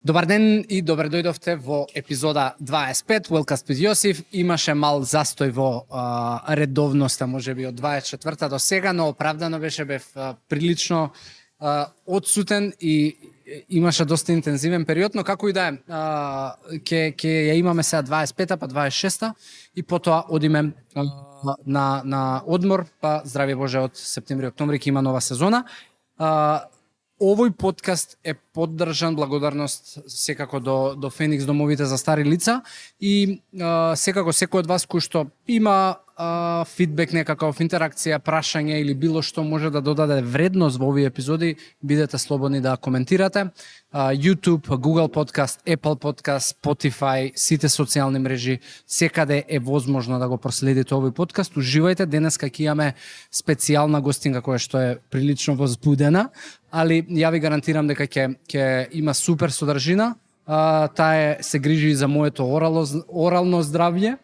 Добар ден и добре дојдовте во епизода 25, Велкаст with Јосиф. Имаше мал застој во редовноста, можеби од 24-та до сега, но оправдано беше, бев прилично одсутен и имаше доста интензивен период, но како и да е, ќе ја имаме сега 25-та, па 26-та и потоа одиме на одмор, па здравје Боже, од септември-октомври ќе има нова сезона. Овој подкаст е поддржан благодарност секако до Феникс домовите за стари лица и секако секој од вас кој што има фидбек некаков, интеракција, прашање или било што може да додаде вредност во овие епизоди, бидете слободни да коментирате. YouTube, Google Podcast, Apple Podcast, Spotify, сите социјални мрежи, секаде е возможно да го проследите овој подкаст. Уживајте, денеска ќе имаме специјална гостинка која што е прилично возбудена, али ја ви гарантирам дека ќе има супер содржина. Таа се грижи за моето орално здравје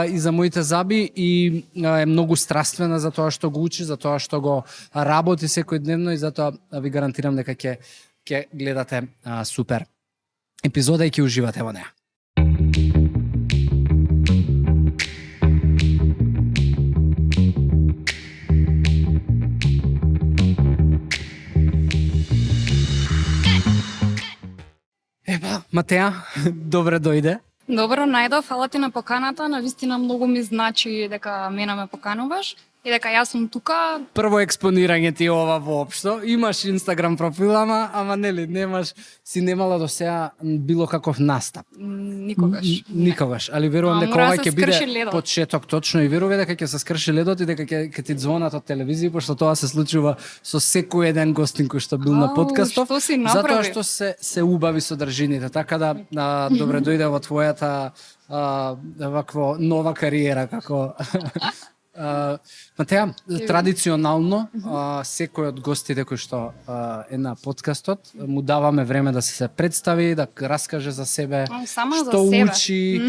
и за моите заби и е многу страствена за тоа што го учи, за тоа што го работи секојдневно и затоа ви гарантирам дека ќе гледате супер епизода и ќе уживате во неа. Епа, Матеа, добре дојде. Добро, најдов, фала ти на поканата, навистина многу ми значи дека мене ме покануваш и дека јас сум тука. Прво експонирање ти ова воопшто. Имаш Инстаграм профил, ама нели немаш, си немала до сега било каков настап. Никогаш. Никогаш, али верувам дека мора ова да ќе се скрши биде ледот. почеток точно и верувам дека ќе се скрши ледот и дека ќе ти звонат од телевизија, пошто тоа се случува со секој еден гостин кој што бил на подкастов. Што си Затоа направи? што се убави содржините, така да добре дојде во твојата вакво нова кариера како Матеа, традиционално секој од гостите кој што е на подкастот му даваме време да се представи, да раскаже за себе, Само за што себе. учи,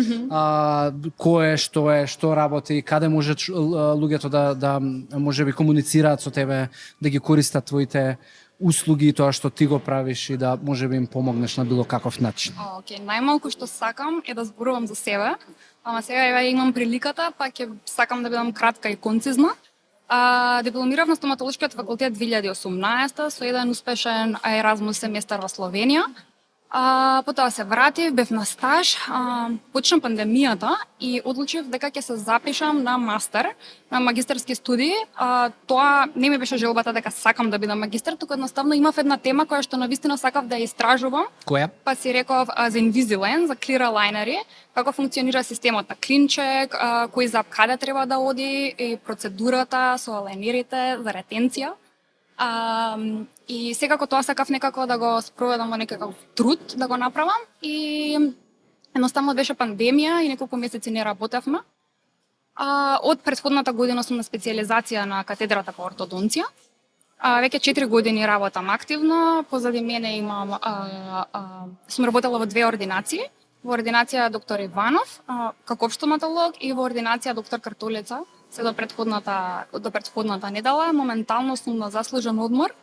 кој е, што работи, каде може луѓето да можеби комуницираат со тебе, да ги користат твоите услуги и тоа што ти го правиш и да можеби им помогнеш на било каков начин. Океј, најмалку што сакам е да зборувам за себе, ама сега ја имам приликата, па ќе сакам да бидам кратка и концизна. Дипломирав на стоматолошкиот факултет 2018 со еден успешен Еразмус семестар во Словенија. Потоа се вратив, бев на стаж, почна пандемијата и одлучив дека ќе се запишам на мастер, на магистерски студии. Тоа не ми беше желбата дека сакам да бидам магистар, туку едноставно имав една тема која што навистина сакав да ја истражувам. Која? Па си реков за Invisalign, за клир алајнери, како функционира системот на клинчек, кој зап каде треба да оди и процедурата со алајнерите за ретенција. И секако тоа сакав некако да го спроведам во некаков труд да го направам и едноставно беше пандемија и неколку месеци не работевме. Од претходната година сум на специјализација на катедрата по ортодонција. Веќе 4 години работам активно, позади мене имам сум работела во 2 ординации. Во ординација доктор Иванов, како општ стоматолог и во ординација доктор Картулица, се до претходната недела. Моментално сум на заслужен одмор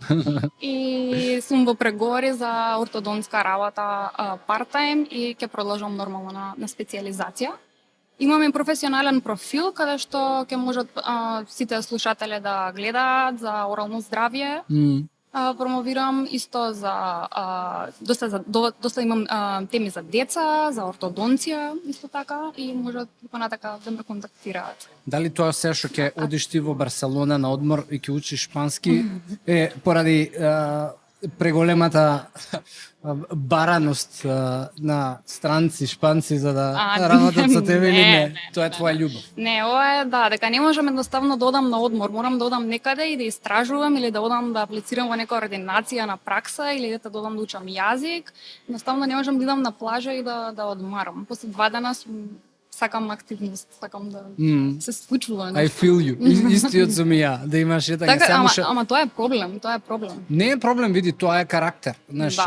и сум во преговори за ортодонска работа part-time и ќе продолжам нормално на специјализација. Имаме професионален профил каде што ќе можат сите слушатели да гледаат за орално здравје. Промовирам исто за доста имам теми за деца, за ортодонција исто така и можат понатака да ме контактираат. Дали тоа се што ќе одиш ти во Барселона на одмор и ќе учиш шпански е поради преголемата бараност на странци шпанци за да работат со тебе или не? Тоа е твоја љубов. Не, ова е дека не можам едноставно да одам на одмор, морам да одам некаде и да истражувам или да одам да аплицирам во некоја ординација на пракса или да одам да учам јазик. Едноставно не можам да идам на плажа и да одмарам. После 2 дена сакам активност, сакам да се случува I feel you. Истиот сум и ја, да имаш така ама тоа е проблем, Не е проблем, види, тоа е карактер. Знаеш,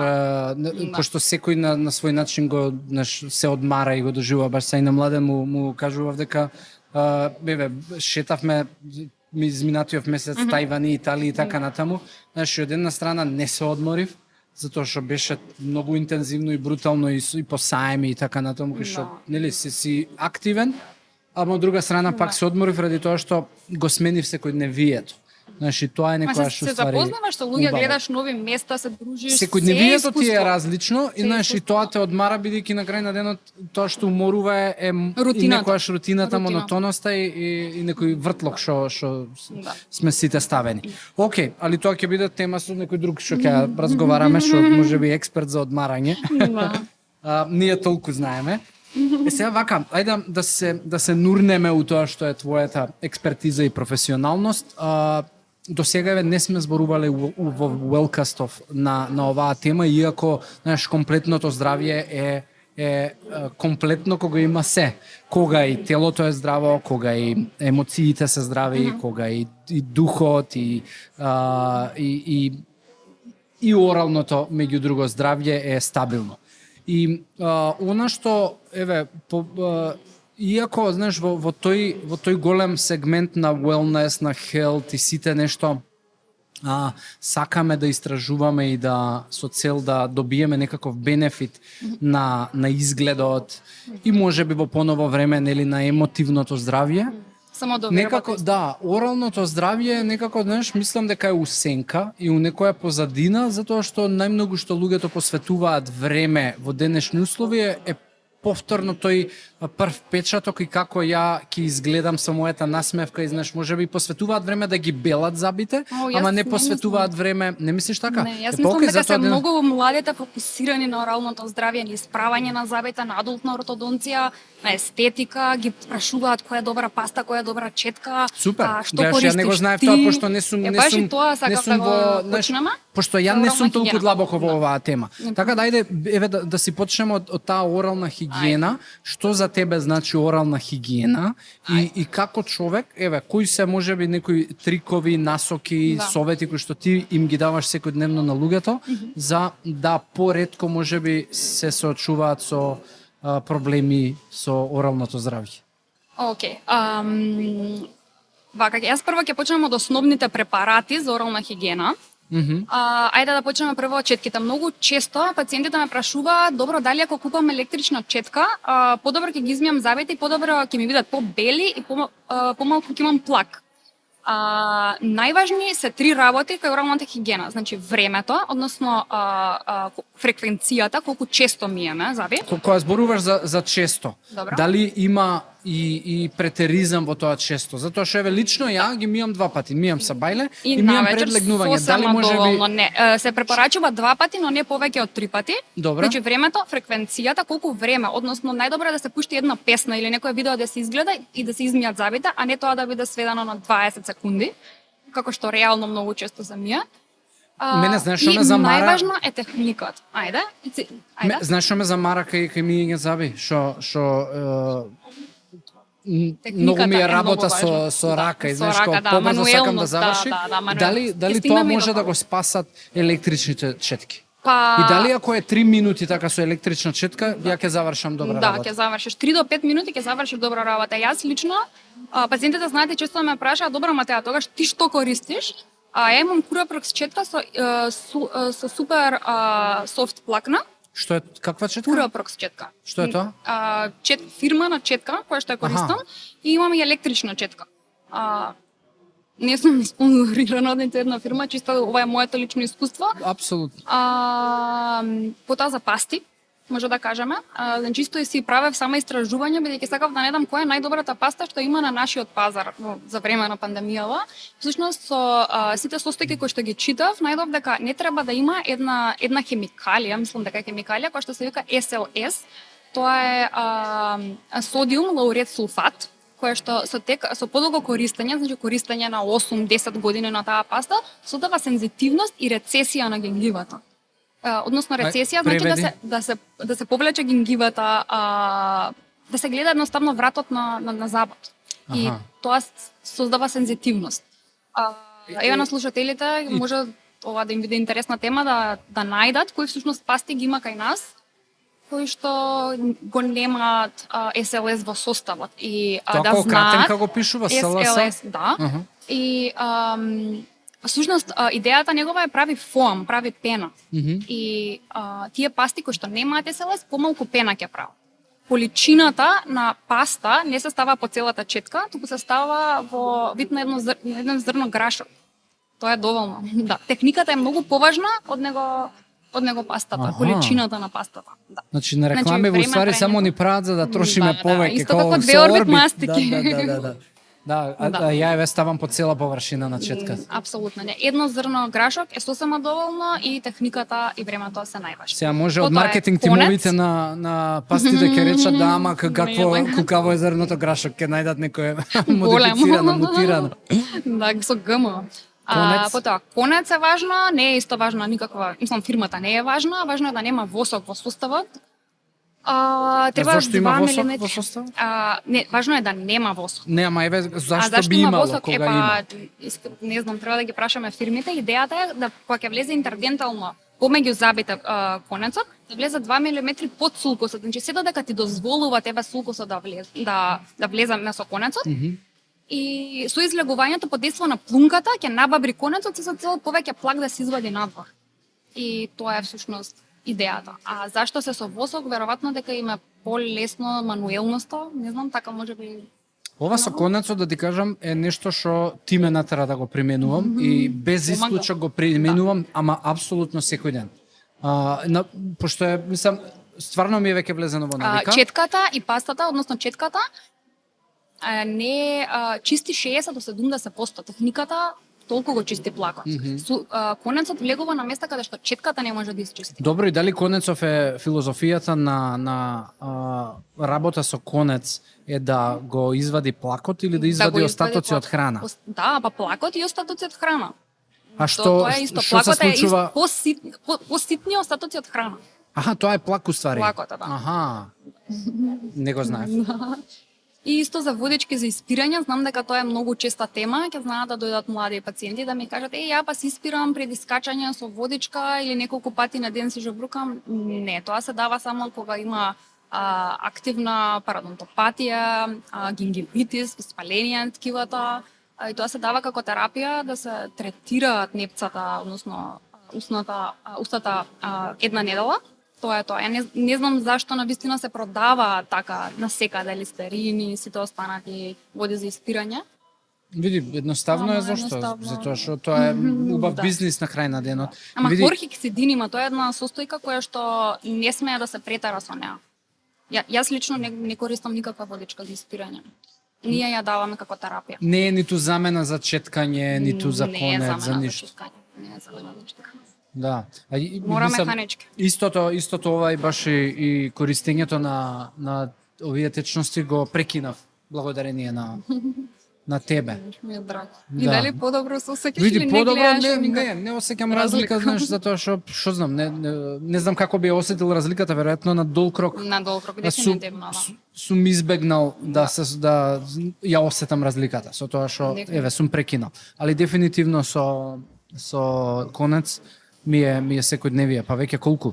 пошто секој на свој начин го, знаеш, се одмара и го доживува, баш са и на младен му кажував дека шетавме изминатиот месец Тајван и Италија и така натаму. Знаеш, од една страна не се одморив, затоа што беше многу интензивно и брутално и по саеми и така натаму, кај што Да. нели си активен, ама од друга страна пак се одморив ради тоа што го сменив секојдневието. Значи тоа е Ма некоја се запознаваш со луѓе, гледаш нови места, се дружиш, секојдневието ти е искуство. различно и Се знаеш и искуство. тоа те одмара бидејќи на крај на денот тоа што уморува е и Рутината. некојаш рутината, Рутина. монотоноста и некој вртлок што Да. сме сите ставени. Океј, али тоа ќе биде тема со некој друг што ќе разговараме, што можеби експерт за одмарање. Да. Ние толку знаеме. Сега вака, ајде да се нурнеме у тоа што е твојата експертиза и професионалност. До сега не сме зборувале во Wellcastов на оваа тема, иако знаеш комплетното здравје е комплетно кога има се. Кога и телото е здраво, кога и емоциите се здрави, кога и духот и оралното меѓу друго здравје е стабилно. И она што иако знаеш во тој голем сегмент на wellness, на health и сите нешто сакаме да истражуваме и да со цел да добиеме некаков бенефит на изгледот и можеби во поново време нели на емотивното здравје. Само да Некако да, оралното здравје некако знаеш, мислам дека е усенка и у некоја позадина затоа што најмногу што луѓето посветуваат време во денешни услови е повторно тој прв печаток и како ја ќе изгледам со мојата насмевка и знаеш, можеби посветуваат време да ги белат забите, Јас ама не не посветуваат време, не мислиш така? Не, јас Па мислам окей, дека се затоа многу младите фокусирани на оралното здравје, на исправање на забите, на адултна ортодонција, на естетика, ги прашуваат која е добра паста, која е добра четка, Супер. што Гледаш, користиш ја не го знаев ти. тоа пошто не сум Баш и тоа сакав да го почнеме. пошто ја за не орална сум толку хигиена. длабоко во Да. оваа тема. Така да ајде еве да си почнеме од таа орална хигиена. Што за тебе значи орална хигиена и како човек, еве, кои се можеби некои трикови, насоки, Да. совети кои што ти им ги даваш секојдневно на луѓето за да поретко можеби се соочуваат со проблеми со оралното здравје. Океј. Вака, јас прво ќе почнем од основните препарати за орална хигиена. Ајде да почнеме прво од четките. Многу често пациентите ме прашуваат, добро, дали ако купам електрична четка, подобро ќе ги измијам забите и подобро ќе ми бидат побели и помалку ќе имам плак. Најважни се три работи кај оралната хигиена. Значи времето, односно фреквенцијата, колку често миеме заби. Кога зборуваш за често, Добро. дали има и претеризам во тоа често? Затоа што еве лично ја ги мијам 2 пати, мијам са бајле и мијам навечер пред легнување. Дали сосема можеби доволно, не, се препорачува 2 пати, но не повеќе од 3 пати. Добро. Значи времето, фреквенцијата, колку време, односно најдобро е да се пушти една песна или некое видео да се изгледа и да се измијат забите, а не тоа да биде сведено на 20 секунди, како што реално многу често се мијат. Мене знаеш што ме замара? И најважно е техникот. Ајде. Знаеш што ме замара кај мијање заби? Што многу ми е работа со рака и знаеш како побрзо сакам да заврши. Дали тоа може да го спасат електричните четки? И дали ако е 3 минути така со електрична четка, ја ќе завршам добра работа? Да, ќе завршиш 3 до 5 минути, ќе завршиш добра работа. Јас лично пациентите знаете често ме прашаат, добро Матеа, тогаш ти што користиш? Ја имам Curaprox четка со супер софт плакна. Што е каква четка? Curaprox четка. Што е тоа? Фирма на четка која што ја користам и имам и електрична четка. Не сум спонзорирана од ниту една фирма, чисто ова е моето лично искуство. Апсолутно. Потоа за пасти, може да кажеме. Чисто си правев сама истражување, бидејќи сакав да не дам која е најдобрата паста што има на нашиот пазар за време на пандемијава. Всушност со сите состојки кои што ги читав, најдов дека не треба да има една хемикалија, мислам дека е хемикалија која што се вика SLS. Тоа е содиум лаурет сулфат, која што со подолго користење, значи користење на 8-10 години на таа паста, содава сензитивност и рецесија на гингивата. Односно рецесија значи да се повлече гингивата, да се гледа едноставно вратот на забот. И тоа создава сензитивност. Еве на слушателите може ова да им биде интересна тема да најдат кои всушност пасти ги има кај нас, кои што го немаат SLS во составот и тоа да знаат кратенка го пишува SLS, да. И Всушност, идејата негова е прави фоам, прави пена. И тие пасти кои што немаат СЛС, помалку пена ќе прават. Количината на паста не се става по целата четка, туку се става во вид на едно зрно грашок. Тоа е доволно. Да, техниката е многу поважна од него пастата, количината на пастата. Да. Значи на реклами во време ствари само време. ни прават за да трошиме повеќе. Исто како две орбит мастики. Да. Ја ја ставам по цела површина на четката. Апсолутно не. Едно зрно грашок е сосема доволно и техниката и времето се најважни. Сега може од Потоа е маркетинг конец. тимовите на пастите ќе речат да, ама какво Не, кукаво е зрното грашок, ќе најдат некое Големо. модифицирано, мутирано. Да, со ГМ. Конец. Потоа, конец е важно, не е исто важна никаква, мислам фирмата не е важна, важно е да нема восок во составот. Треба Зашто има 2 восок во милиметри. составот? Не, важно е да нема восок. Не, ама еве зашто зашто би има имало восок? кога има? Не знам, треба да ги прашаме фирмите. Идејата е да кога ќе влезе интердентално помеѓу забите конецот, да влезе 2 милиметри под сулкосот. Значи се додека ти дозволува тебе сулкосот да влезе месо конецот. И со излегувањето под дејство на плунката ќе набабри конецот и со цел повеќе плак да се извади надвор. И тоа е всушност идејата. А зашто се со восок? Веројатно дека има полесно мануелноста, не знам, така можеби. Ова со конецот, да ти кажам, е нешто што ти ме натера да го применувам и без Помага. исклучок го применувам, ама апсолутно секој ден. Пошто е, мислам, стварно ми е веќе влезено во навика. Четката и пастата, односно четката, не чисти 60 до 70%. Техниката толку го чисти плакот. Конецот влегува на места каде што четката не може да исчисти. Добро, и дали конецов е филозофијата на работа со конец е да го извади плакот или да извади остатоци од храна? Да, па плакот и остатоци од храна. А што Тоа е исто. се Плакот е случува? поситни остатоци од храна. Аха, тоа е плак уствари. Плакота, да. Аха. Не го знаев. И исто за водички за испирање, знам дека тоа е многу честа тема, ќе знаат да дојдат млади пациенти да ми кажат: ја па си испирам пред искачање со водичка или неколку пати на ден си жобрукам. Не, тоа се дава само кога има активна парадонтопатија, гингивитис, воспаление на ткивата, и тоа се дава како терапија да се третираат непцата, односно устата една недела. Тоа е тоа. Ја не знам зашто на вистина се продава така на секаде листерини и сите останати води за испирање. Види, едноставно е зашто? Едноставно. Затоа што тоа е убав Да. бизнис на крај на денот. Ама Види, хлорхексидин има, тоа е една состојка која што не смее да се претера со неа. Јас лично не користам никаква водичка за испирање. Ние ја даваме како терапија. не е ниту замена за четкање, ниту за Не е конец, за замена ништо. читкање. Не е замена за читкање. Да. Мора мислам, механички. Истото ова и баш и користењето на овие течности го прекинав благодарение на тебе. Ми е драго. Да. И дали подобро се осеќаш Види, или не подобро, гледаш не осеќам разлика, знаеш, затоа што знам, не знам како би осетил разликата, веројатно на долг рок. на долг рок, Да сум, дефинитивно, да. сум избегнал да ја осетам разликата со тоа што Дефинитивно. сум прекинал. Али дефинитивно со конец ми е секојдневие, па веќе колку?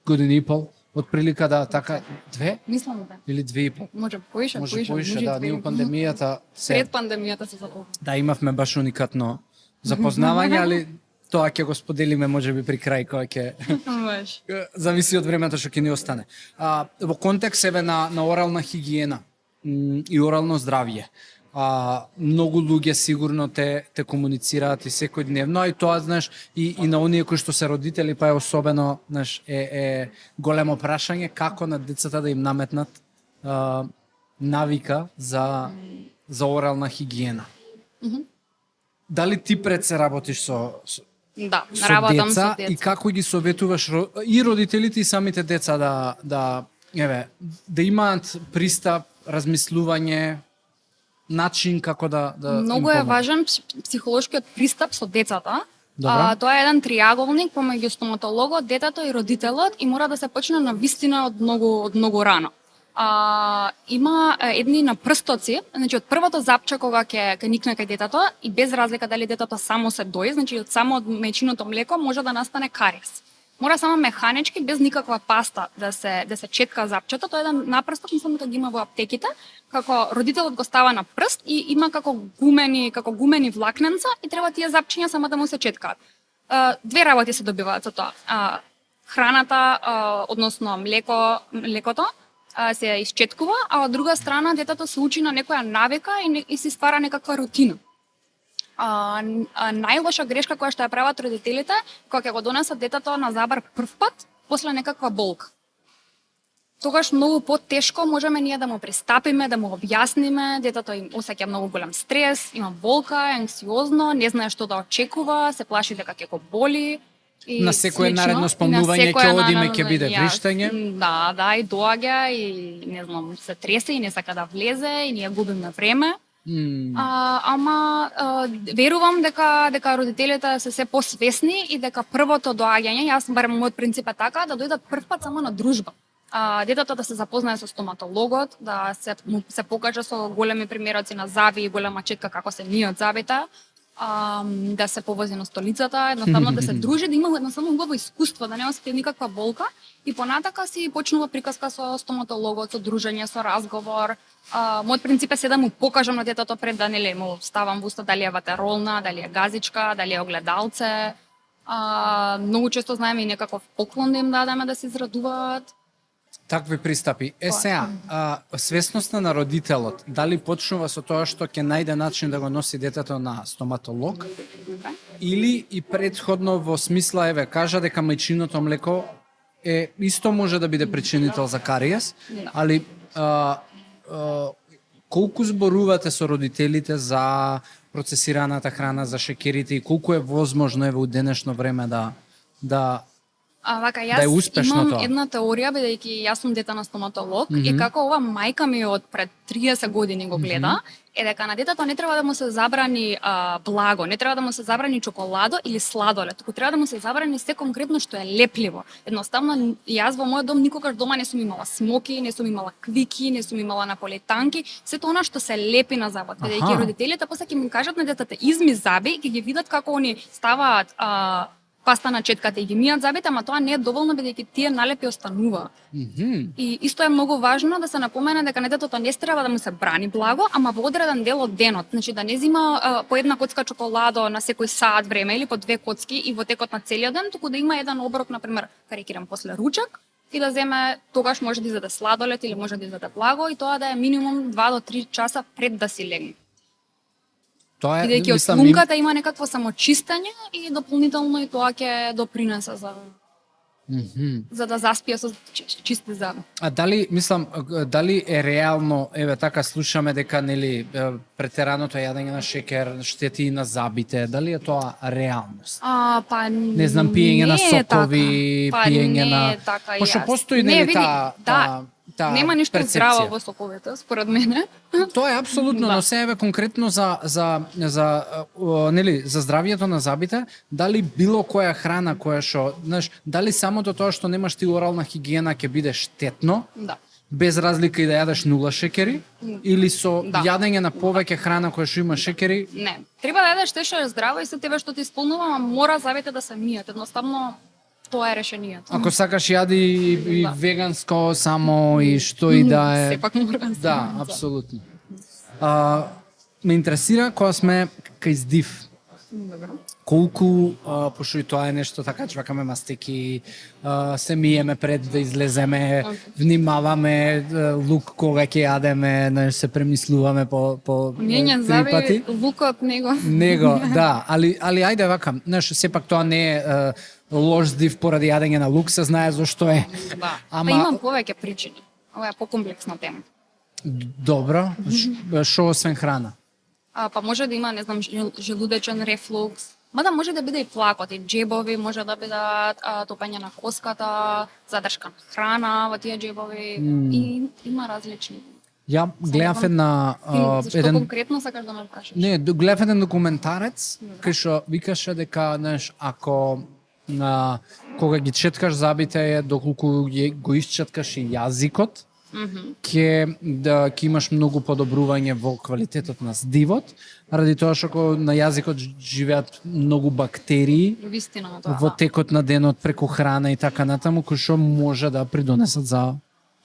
Година и пол од прилика да така 2 Мислам да. или 2,5. Може поише, Може поише, поише, да, ние у пандемијата Пред пандемијата се запомни. да имавме баш уникатно запознавање, али тоа ќе го споделиме можеби при крај кога ќе Може. зависи од времето што ќе ни остане. Во контекст еве на орална хигиена и орално здравје. Многу луѓе сигурно те комуницираат и секојдневно, а и тоа, знаеш, и на оние кои што се родители, па е особено, знаеш, е големо прашање како на децата да им наметнат навика за орална хигиена. Дали ти пред се работиш со Да, работам со и деца. како ги советуваш и родителите и самите деца да имаат пристап, размислување, начин како да Многу им е помогнат? важен психолошкиот пристап со децата. Добро. Тоа е еден триаголник помеѓу стоматологот, детето и родителот и мора да се почне на вистина од многу рано. Има едни на прстоци, значи од првото запче кога ќе никне кај детето и без разлика дали детето само се дои, значи од само од мечиното млеко може да настане кариес. Мора само механички без никаква паста да се четка запчето. Тоа е еден напрсток, мислам дека ги има во аптеките, како родителот го става на прст и има како гумени влакненца и треба тие запчиња само да му се четкаат. Две работи се добиваат со тоа. Храната, односно млекото, се исчеткува, а од друга страна детето се учи на некоја навика и се ствара некаква рутина. Најлоша грешка која што ја прават родителите, кога ќе го донесат детето на забар прв пат, после некаква болка. Тогаш многу потешко можеме ние да му пристапиме, да му објасниме, детето им осеќа многу голем стрес, има болка, е анксиозно, не знае што да очекува, се плаши дека ќе го боли. И На секое слично. наредно спомнување ќе одиме, ќе биде вриштање. Да, и доаѓа и не знам, се тресе и не сака да влезе и ние губиме време. Верувам дека родителите се посвесни и дека првото доаѓање, јас барем мојот принцип е така, да дојдат прв пат само на дружба. Детето да се запознае со стоматологот, да се покаже со големи примероци на заби и голема четка како се нијат забите, да се повози на столицата, едноставно да се дружи, да има едноставно убаво искуство, да не осети никаква болка и понатака си почнува приказка со стоматологот, со дружење, со разговор. Мојот принцип е се да му покажам на детето пред да му ставам во уста дали е ватеролна, дали е газичка, дали е огледалце. Многу често знаеме и некаков поклон да им дадеме да се израдуваат. Такви пристапи. Сега, свесноста на родителот, дали почнува со тоа што ќе најде начин да го носи детето на стоматолог, или и предходно во смисла, кажа дека мајчиното млеко исто може да биде причинител за кариес, али колку зборувате со родителите за процесираната храна, за шекерите и колку е возможно во денешно време да е успешно имам тоа? една теорија, бидејќи јас сум дете на стоматолог, и како ова мајка ми од пред 30 години го гледа, е дека на детето не треба да му се забрани благо, не треба да му се забрани чоколадо или сладолед, туку треба да му се забрани се конкретно што е лепливо. Едноставно, јас во мојот дом никогаш дома не сум имала смоки, не сум имала квики, не сум имала наполетанки, сето она што се лепи на забот. Бидејќи родителите после ќе му кажат на детето изми заби и ќе ги видат како они ставаат паста на четката и ги мијат забите, ама тоа не е доволно бидејќи тие налепи останува. И исто е многу важно да се напомене дека на детето не треба да му се брани благо, ама во одреден дел од денот, значи да не зима по една коцка чоколадо на секој саат време или по две коцки и во текот на целиот ден, туку да има еден оброк, например, карикирам после ручек и да земе тогаш може да изеде сладолед или може да изеде благо и тоа да е минимум 2 до 3 часа пред да си легне. Бидејќи од слунката има некакво самочистење и дополнително и тоа ќе допринесе за да заспие со чисти заби. А дали е реално, така слушаме дека претераното јадење на шекер штети и на забите, дали е тоа реалност? Не знам, пиење на сокови, пиење на Пошто постои нема ништо здраво во соковите, според мене. Тоа е апсолутно, но се конкретно за здравието на забите, дали било која храна која што, дали самото тоа што немаш ти орална хигиена ќе биде штетно? Да. Без разлика и да јадеш 0 шекери или со јадење на повеќе храна која што има шекери? Не. Треба да јадеш што е здраво и се тебе што ти исполнува, ама мора забите да се мијат. Едноставно тоа е решението. Ако сакаш јади и веганско само и што и да е. Сепак мора. Да, апсолутно. Ме интересира кога сме кај здив. Колку, пошто и тоа е нешто така, чвакаме мастики, се миеме пред да излеземе, внимаваме лук кога ќе јадеме, се премислуваме по 3 пати. Лукот Него, да, али ајде вака, сепак тоа не е лош здив поради јадење на лук, се знае зошто е. Да, имам повеќе причини. Ова е покомплексна тема. Добро, шо освен храна? Може да има, не знам, желудечен рефлукс, мада може да биде и плакот, и џебови, може да бидат топење на коската, задршка на храна во тие џебови и има различни. Ја гледав Зашто конкретно сакаш да ме прашаш? Не, гледав еден документарец кај што викаше дека, ако кога ги четкаш забите, доколку го исчеткаш и јазикот, ќе имаш многу подобрување во квалитетот на здивот, ради тоа што на јазикот живеат многу бактерии Вистина тоа. во текот на денот преку храна и така натаму, кои што може да придонесат за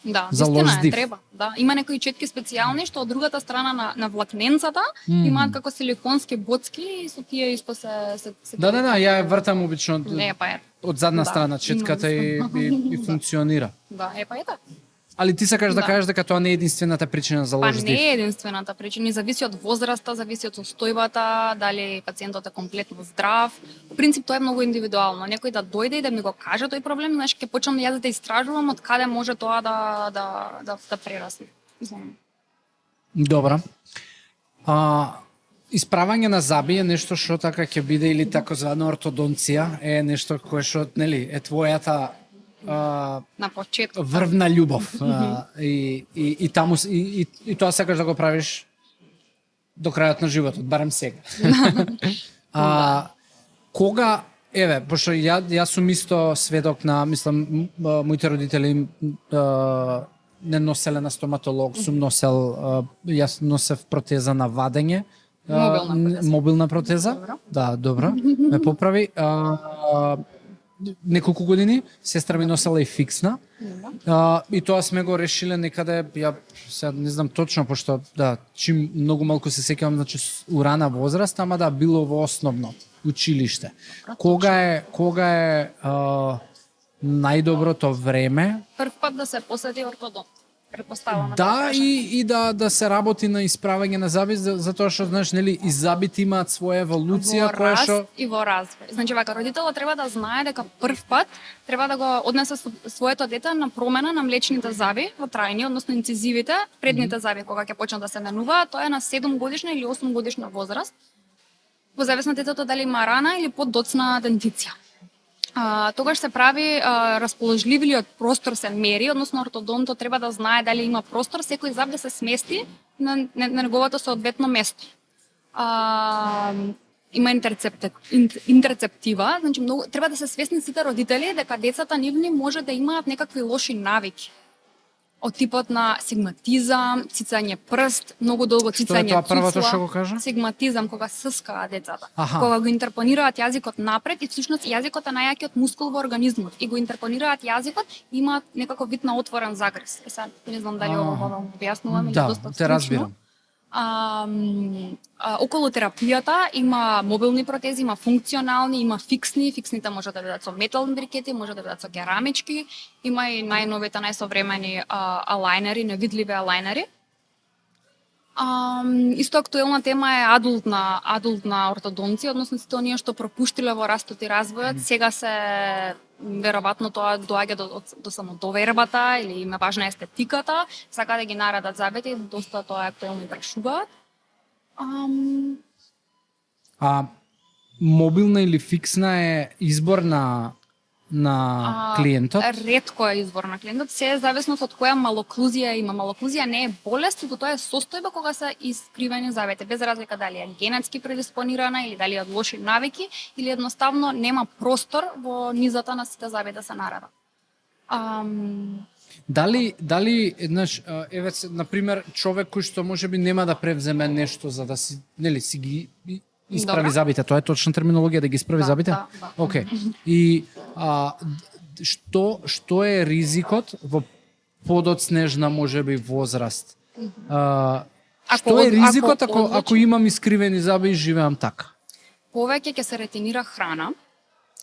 Да, за лош вистина здив. треба. Да, има некои четки специјални што од другата страна на влакненцата имаат како силиконски боцки и со тие исто се Да, ја ја вртам обично Не, па е. од задна Да, страна четката и функционира. Да, па ето. Ali ти сакаш да Да. кажеш дека тоа не е единствената причина за Па лош не здив? е единствената причина, зависи од возраста, зависи од состојбата, дали пациентот е комплетно здрав. По принцип тоа е многу индивидуално. Некој да дојде и да ми го каже тој проблем, знаеш, ќе почнам јас да истражувам од каде може тоа да прерасне. Мислам, Добра. Исправање на заби е нешто што така ќе биде или такозвана ортодонција е нешто кое што нели е твојата на почеток. врвна љубов и таму и тоа сакаш да го правиш до крајот на животот, барем сега. Кога пошто јас сум исто сведок на, мислам, моите родители не носеле на стоматолог, сум носел, јас носев протеза на вадење. Мобилна протеза. Добро. Да, добро. Ме поправи. Неколку години сестра ми носела и фиксна. И тоа сме го решиле некаде, ја сега не знам точно, пошто да, чим многу малку се сеќавам, значи у рана возраст, ама да, било во основно училиште. Кога е најдоброто време? Прв пат да се посети ортодонт. Предпоставам. Да, и да се работи на исправање на заби, затоа што знаеш, нели, и забите имаат своја еволуција во која што раст и во развој. Значи вака родителот треба да знае дека прв пат треба да го однесе своето дете на промена на млечните заби во трајни, односно инцизивите, предните заби кога ќе почнат да се менуваат, тоа е на 7 годишна или 8 годишна возраст. Во зависност детето дали има рана или поддоцна дентиција. Тогаш се прави расположливиот простор се мери, односно ортодонтот треба да знае дали има простор секој заб да се смести на неговото соодветно место. Има интерцептива, значи многу треба да се свесни сите родители дека децата нивни може да имаат некакви лоши навики. Од типот на сигматизам, цицање прст, многу долго цицање тоа првото цуцла. што го кажа? Сигматизам, кога сскаат децата. Аха. Кога го интерпонираат јазикот напред и всушност јазикот е најакиот мускул во организмот и го интерпонираат јазикот, имаат некако вид на отворен загрез. Сега не знам дали ово го објаснувам или Да, доста те разбирам. Околу терапијата има мобилни протези, има функционални, има фиксни. Фиксните може да бидат со метални брикети, може да бидат со керамички. Има и најновите, најсовремени алајнери, невидливи алајнери. Исто актуелна тема е адултна ортодонција, односно сите оние што пропуштиле во растот и развојот, сега се веројатно тоа доаѓа до самодовербата или има важна естетиката, сака да ги нарадат забите, доста тоа е актуелно и прашуваат. Мобилна или фиксна е избор на клиентот? Ретко е избор на клиентот, се е зависност од која малоклузија има. Малоклузија не е болест, туку тоа е состојба кога се искривени забите, без разлика дали е генетски предиспонирана или дали е од лоши навики или едноставно нема простор во низата на сите заби да се нарадат. Дали еднаш еве на пример човек кој што можеби нема да превземе нешто за да си ги исправи Добра. забите, тоа е точна терминологија, да ги исправи забите? Да. Океј. И што е ризикот во подоцнежна можеби возраст? Што е ризикот ако имам искривени заби и живеам така? Повеќе ќе се ретенира храна,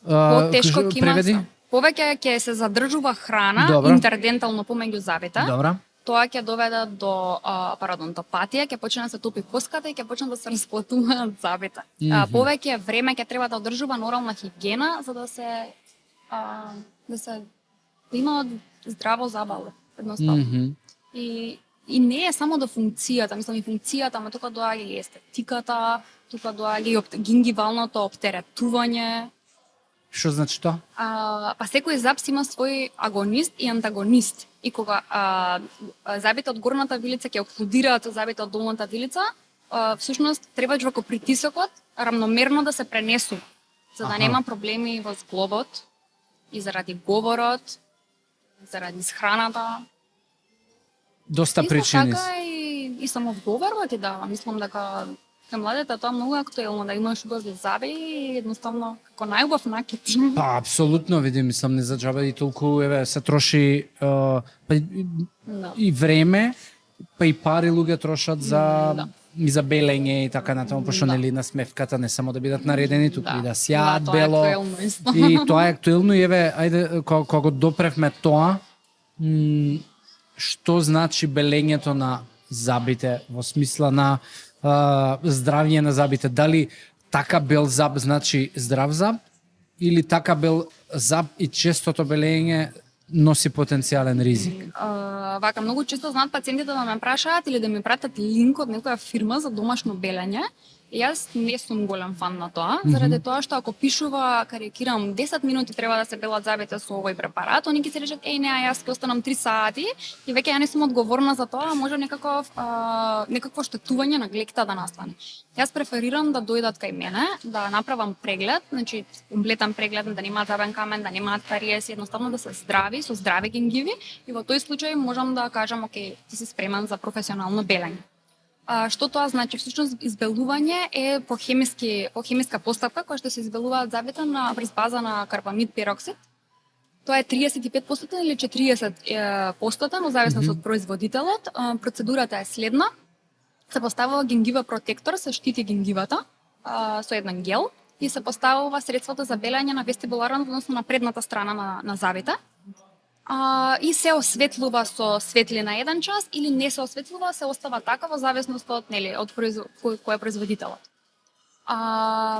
потешко ќе има преведи? Повеќе ќе се задржува храна Добро. интердентално помеѓу забите. Добра. Тоа ќе доведе до парадонтопатија, ќе почне да се топи коската и ќе почне да се расплатуваат забите. Повеќе време ќе треба да одржува нормална хигиена за да да има здраво забавле, едноставно. И не е само до функцијата, мислам и функцијата, ама тука доаѓа и естетиката, тука доаѓа и гингивалното оптеретување. Што значи тоа? Па секој заб си има свој агонист и антагонист. И кога забите од горната вилица ќе оклудираат со забите од долната вилица, всушност требаш вако притисокот рамномерно да се пренесува, за да нема проблеми во зглобот и заради говорот, заради храната. доста Исто причини. така и самоодговорба ти дава. Мислам дека кај младите тоа многу актуелно да имаш убави заби и едноставно како најубав накид. Па апсолутно види, мислам не за џабе и толку се троши па Да. и време, па и пари луѓе трошат за Да. и за белење и така натаму, пошто Да. нели на смевката не само да бидат наредени, туку и да сјаат тоа е бело. актуелно исто. И тоа е актуелно и еве, ајде, кога го допревме тоа, што значи белењето на забите во смисла на здравје на забите? Дали така бел заб значи здрав заб или така бел заб и честото белење носи потенцијален ризик? Вака многу често знаат пациентите да ме прашаат или да ми пратат линк од некоја фирма за домашно белење. И јас не сум голем фан на тоа, заради тоа што ако пишува, карикирам, 10 минути треба да се белат забите со овој препарат, они ќе се речат, не, јас ќе останам 3 сати и веќе ја не сум одговорна за тоа, може некакво штетување на глекта да настане. Јас преферирам да дојдат кај мене, да направам преглед, значи комплетен преглед, да немаат забен камен, да немаат кариеси, едноставно да се здрави, со здрави гингиви и во тој случај можам да кажам, окей, ти си спремен за професионално белење. Што тоа значи? Всушност избелување е по хемиска постапка која што се избелуваат забите врз база на карбамид пероксид. Тоа е 35% или 40%, во зависност од производителот. Процедурата е следна. Се поставува гингива протектор, се штити гингивата со еден гел и се поставува средството за белење на вестибуларната, односно на предната страна на забите. И се осветлува со светлина еден час или не се осветлува, се остава така во зависност од кој е производителот.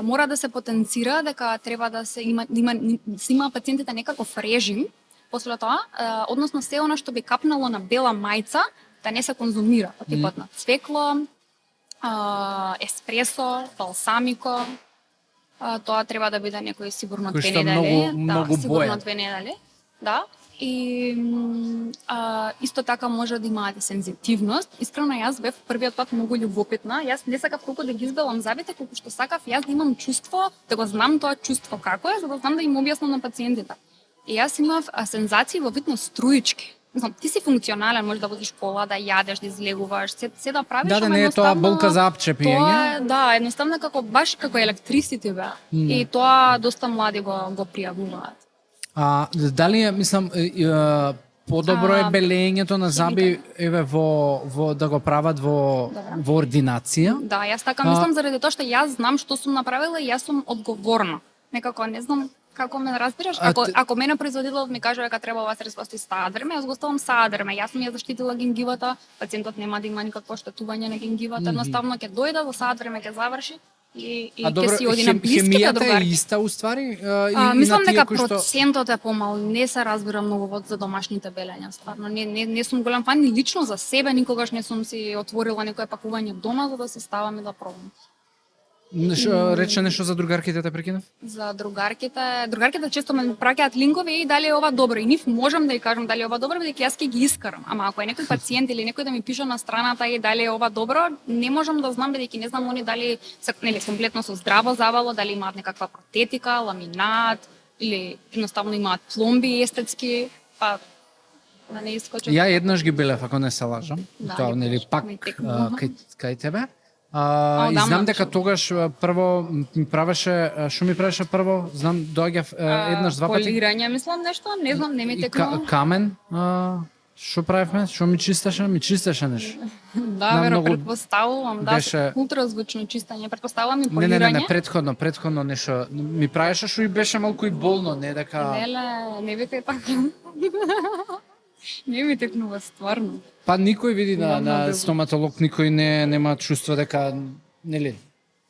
Мора да се потенцира дека треба да се има пациентите некаков режим после тоа, односно се она што би капнало на бела мајца да не се конзумира, од типот на цвекло, еспресо, балсамико. Тоа треба да биде некои сигурно 2 недели. Многу сигурно боен. 2 недели. Да. И исто така може да имаат сензитивност. Искрено јас бев првиот пат многу љубопитна. Јас не сакав толку да ги избелам забите, колку што сакав јас да имам чувство, да го знам тоа чувство како е, за да знам да им објаснам на пациентите. И јас имав сензации во вид на струички. Знам, ти си функционален, можеш да возиш кола, да јадеш, да излегуваш, се да правиш, Да, не е тоа болка за апчепиње. Тоа е, да, едноставно баш како електрисити бе. И тоа доста млади го пријавуваат. Дали е, мислам, подобро е белењето на заби еве во да го прават во ординација? Да, јас така мислам заради тоа што јас знам што сум направила и јас сум одговорна. Некако не знам како ме разбираш, ако мене производителот ми каже дека треба ова средство да стаат време, јас го ставам саат време. Јас сум ја заштитила гингивата, пациентот нема да има никакво штетување на гингивата, едноставно ќе дојде во саат време ќе заврши и ќе си оди на блиските другари. Хемијата е иста уствари? Мислам дека процентот е помал, не се разбира многу за домашните белења, стварно. Не сум голем фан, ни лично за себе никогаш не сум си отворила некое пакување дома за да се ставам и да пробам. Рече нешто за другарките, те прекинав? За другарките често ме праќаат линкови и дали е ова добро. И нив можам да ја кажам дали е ова добро, бидејќи јас ќе ги искарам. Ама ако е некој пациент или некој да ми пише на страната и дали е ова добро, не можам да знам бидејќи не знам они дали се комплетно со здраво завало, дали имаат некаква протетика, ламинат или едноставно имаат пломби естетски, па да не искочат. Ја еднаш ги белев, ако не се лажам. Да, Тоа нели пак кај тебе. И знам дека тогаш прво ми правеше прво, знам доаѓа еднаш два пати. Полирање, мислам нешто, не знам, не ми текнува. Камен, што правевме? Што ми чистеше? Ми чистеше нешто. Да, веро, предпоставувам, да, беше... ултразвучно чистење, предпоставувам и полирање. Не, предходно нешто. Ми правеше што и беше малку и болно, не дека... Не викај така. Не ми текнува стварно. Па никој види на стоматолог, никој нема чувство дека, нели?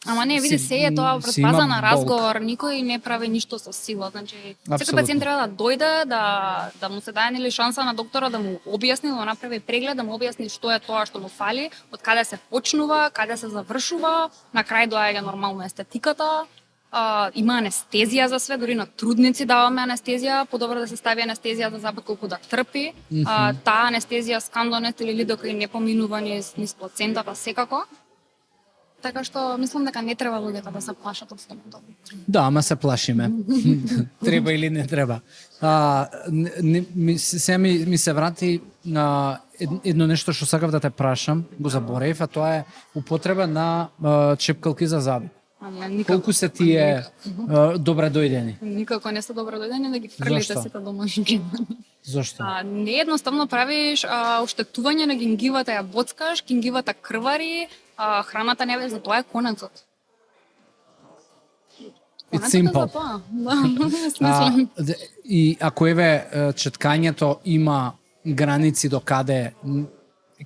Ама не, види, се е тоа врз база на разговор, никој не прави ништо со сила, значи секој пациент треба да дојде, да му се даде нели шанса на доктора да му објасни, да му направи преглед, да му објасни што е тоа што му фали, од каде се почнува, каде се завршува, на крај доаѓа нормално естетиката. Има анестезија за све, дури на трудници даваме анестезија, подобро да се стави анестезија за забот колку да трпи. Таа анестезија скандонет или лидокаин не поминува низ плацентата секако. Така што мислам дека не треба луѓето да се плашат од стоматолог. Да, ама се плашиме. Треба или не треба. Ми се врати на едно нешто што сакав да те прашам, го заборев, а тоа е употреба на чепкалки за зъби. Колку се тие добре дојдени? Никако не се добро дојдени да ги фрлите Зошто? сите домашни. Зошто? Не едноставно правиш оштетување на гингивата, ја боцкаш, гингивата крвари, храната не ве, за тоа е конецот. It's Конецот е simple. за тоа. Да, смислам. И ако еве четкањето има граници до каде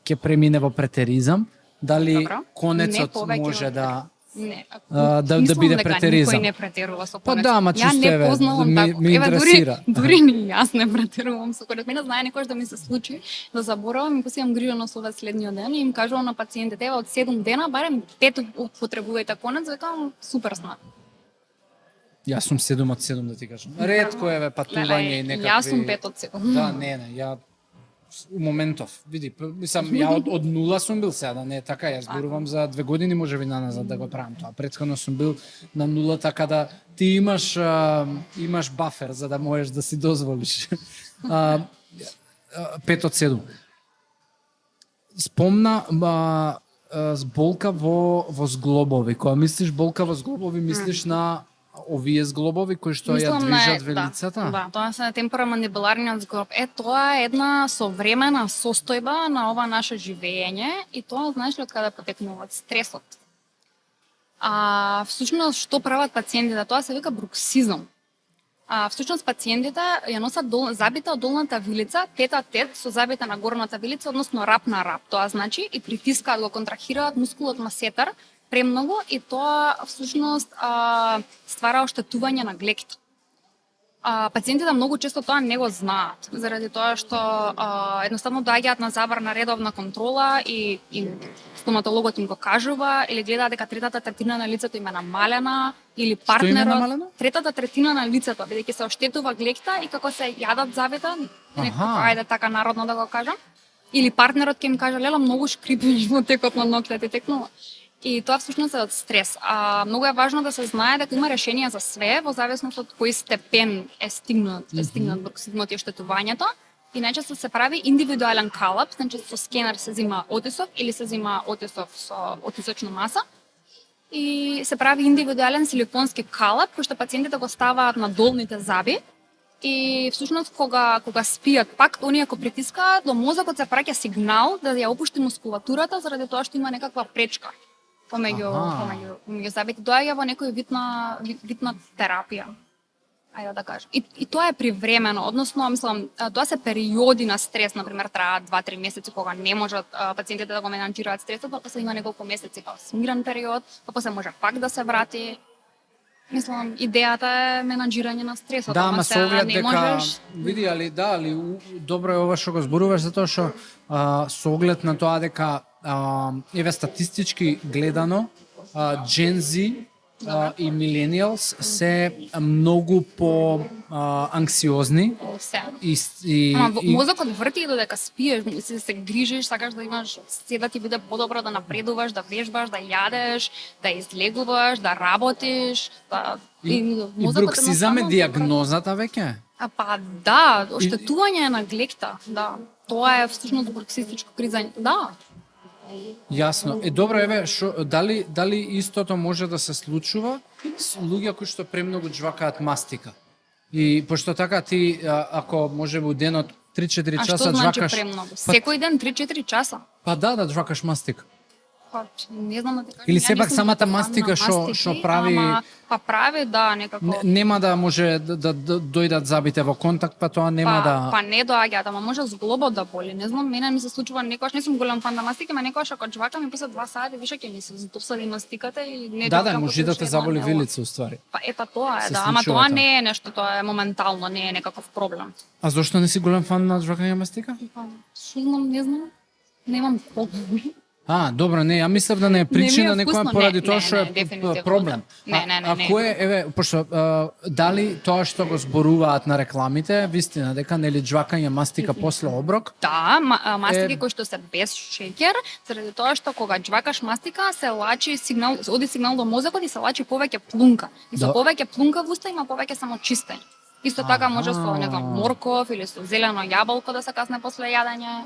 ќе премине во претеризам, дали Добро. Не конецот повеќе може од да Не, да мислам биде дека претеризам. Никој не претерува со Па конецот. да, ама Ја чисто не еве, познавам ми тако. интересира. Дури ни јас не претерувам со конецот. Мене знае некојаш да ми се случи да заборавам и посејам грижано со овој следниот ден и им кажувам на пациентите, ева од 7 дена барем 5 употребувајте конец, викам супер сна. Јас сум 7 од 7 да ти кажам. Ретко еве патување и некакви. Јас сум 5 од 7. Да, не, ја у моментов, види, мислам, ја од нула сум бил сега, да не е така, јас зборувам за 2 години можеби наназад да го правам тоа. Претходно сум бил на нула, така да ти имаш бафер за да можеш да си дозволиш. 5 од 7. Спомна болка во зглобови. Кога мислиш болка во зглобови, мислиш на овие зглобови кои што ја Мислам движат на- велицата? Да, тоа се темпорамандибуларниот зглоб. Тоа е една современа состојба на ова наше живење и тоа знаеш ли од каде потекнува? Од стресот. Всушност што прават пациентите? Тоа се вика бруксизам. Всушност пациентите ја носат забите од долната вилица, тет а тет со забите на горната вилица, односно рап на рап. Тоа значи и притискаат, го контрахираат мускулот масетар премногу и тоа всушност ствара оштетување на глеките. Пациентите многу често тоа не го знаат, заради тоа што едноставно доаѓаат на забрана редовна контрола и стоматологот им го кажува или гледаат дека третата третина на лицето им е намалена или партнерот намалено? третата третина на лицето бидејќи се оштетува глекта и како се јадат забите, некако ајде така народно да го кажам, или партнерот ќе им каже лела многу шкрипиш во текот на ноќта текнува. И тоа всушност е од стрес. Многу е важно да се знае дека има решенија за све во зависност од кој степен е стигнат бруксизмот и оштетувањето. И најчесто се прави индивидуален калап, значи со скенер се зема отисок или се зема отисок со отисочна маса. И се прави индивидуален силиконски калап кој што пациентите го ставаат на долните заби. И всушност кога спијат, пак оние ако притискаат, до мозокот се праќа сигнал да ја опушти мускулатурата заради тоа што има некаква пречка помеѓу забите. Доаѓа во некој вид на терапија. Ајде да кажам. И тоа е привремено, односно, мислам, тоа се периоди на стрес, например, траат 2-3 месеци кога не можат пациентите да го менаџираат стресот, па после има неколку месеци као смирен период, па после може пак да се врати. Мислам, идејата е менаџирање на стресот. Да, ама со оглед не дека можеш... види али добро е ова што го зборуваш затоа што со оглед на тоа дека еве статистички гледано Gen Z и millennials се многу по анксиозни и мозокот врти додека спиеш, се грижиш, сакаш да имаш се да ти биде подобро, да напредуваш, да вежбаш, да јадеш, да излегуваш, да работиш, и бруксизам е диагнозата веќе? Па да, оштетување на глекта, да. Тоа е всушност бруксистичко кризање, да. Јасно. Добро, еве, дали истото може да се случува с луѓе кои што премногу џвакаат мастика? И пошто така ти, ако може у денот 3-4 часа џвакаш... А што значи џвакаш... премногу? Секој ден 3-4 часа? Па да џвакаш мастика. Па, не знам да ти кажам. Или сепак самата мастика што прави... Па прави, да, некако... Нема да може да дојдат забите во контакт, па тоа нема да... Па не доаѓаат, ама може зглобот да боли. Не знам, мене ми се случува некојаш, не сум голем фан на мастика, ама некојаш ако џвакам и после 2 сати више ќе ми се досади мастиката и не Да, може да те заболи вилица уствари. Па ета тоа е, да, ама тоа не е нешто, тоа е моментално, не е некаков проблем. А зошто не си голем фан на џвакање мастика? Па, што знам, не знам. Немам колку. Добро, не, ја мислев да не е причина ми е некоја вкусно, поради не, тоа не, што не, е дефинитивно. проблем. Не, не, не, А не. кое, еве, пошто дали тоа што го зборуваат на рекламите, вистина дека нели джвакање мастика после оброк? Да, мастики кои што се без шеќер, заради тоа што кога джвакаш мастика се лачи сигнал, оди сигнал до мозокот и се лачи повеќе плунка. И со повеќе плунка во уста има повеќе самочистење. Исто така може со, не знам, морков или со зелено јаболко да се касне после јадење.